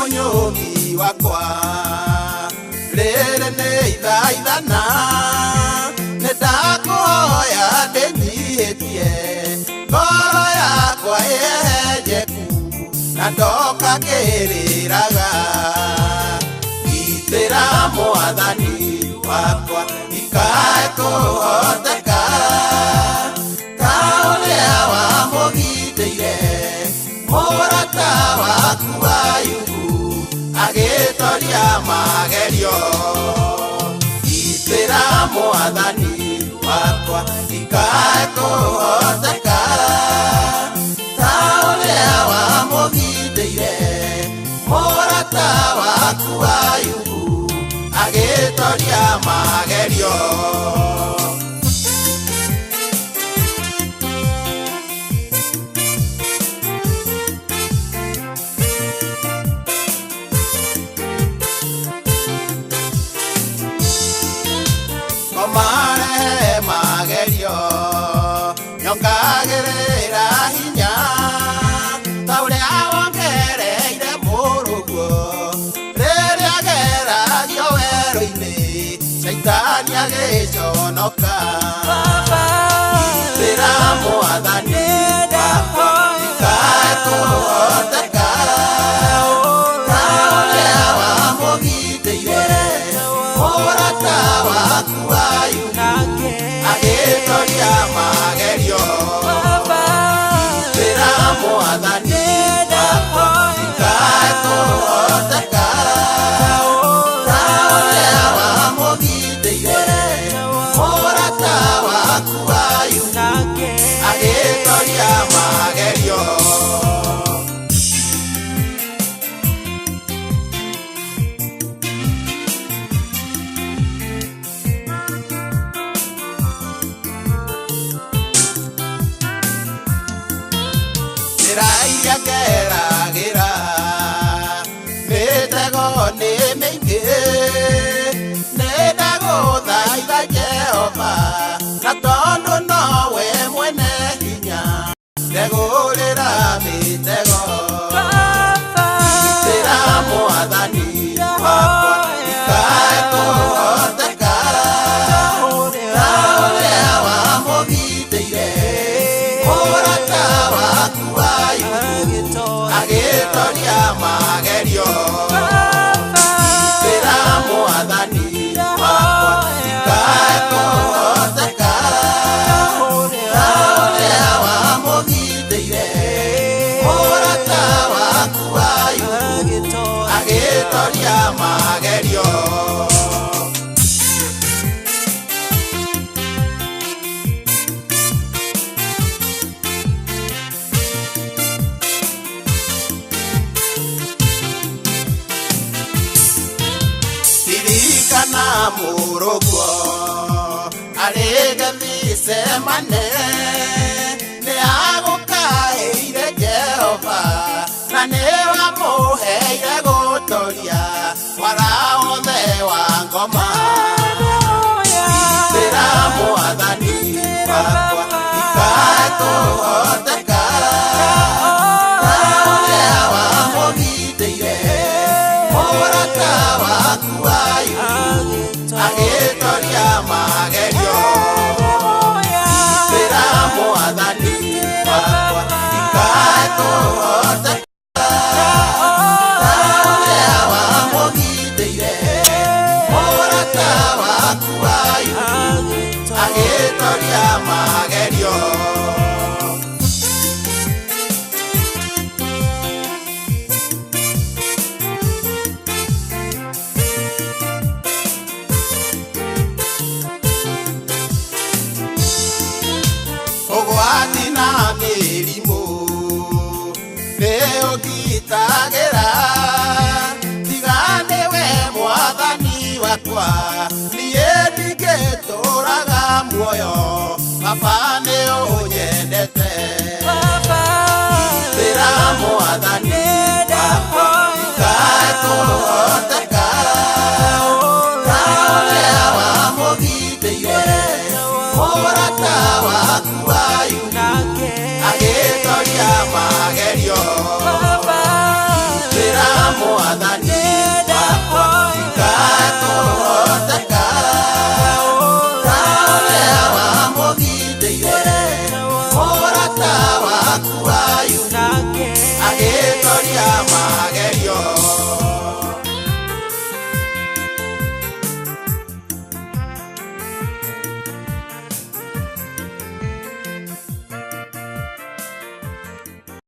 munyumi wakwa rere ne ithaithana ndakuhoya ndinyihitie ngoro yakwa ihehenjeku na ndoka ngiriraga itira mwathani wakwa ikae kuhoteka ta uria wamugitĩire mũrata waku Ayubu agĩtoria magerio itĩra mwathani wakwa ikae kuhoteka ta uria wamugitĩire mũrata waku Ayubu agĩtoria magerio Mare magerio nyongagĩrĩra hinya ta ũrĩa wongereire mũrũguo rĩrĩa geragio werũ-inĩ Shaitani agĩconoka itĩra mwathani wakwa ikae kuhoteka ta ũrĩa wamũgitĩire mũrata waku Ayubu agĩtoria magerio itĩra mwathani wakwa ikae kuhoteka ta ũrĩa wamũgitĩire mũrata waku Ayubu agĩtoria magerio Raiya geragĩra mĩtego nĩ mĩingĩ nĩndagũthaitha Jehova na tondũ nowe mwene hinya ndegũrĩra mĩtego itĩra mwathani wakwa ikae kuhoteka ta ũrĩa wamũgitĩire mũrata waku agĩtoria magerio itĩra mwathani wakwa ikae kuhoteka ta ũrĩa wamũgitĩire mũrata waku Ayubu agĩtoria magerio na mũrũguo arĩge mĩcemane nĩ agũkaĩire Jehova na nĩ wamũheire gũtoria wara wothe wa ngoma itĩra mwathani wakwa ikae kuhoteka ta ũrĩa wamũgitĩire mũrata waku Ayubu agĩtoria magerio itĩra mwathani wakwa ikae kuhoteka ta ũrĩa wamũgitĩire mũrata waku Ayubu agĩtoria magerio na mĩrimũ nĩ ũgitagĩra tiga nĩwe mwathani wakwa niĩ ndingĩtũũraga muoyo baba nĩ ũnyendete itĩra mwathani wakwa ikae kuhoteka ta ũrĩa wamũgitĩire mũrata waku Ayubu agĩtoria magerio itĩra mwathani maroria mage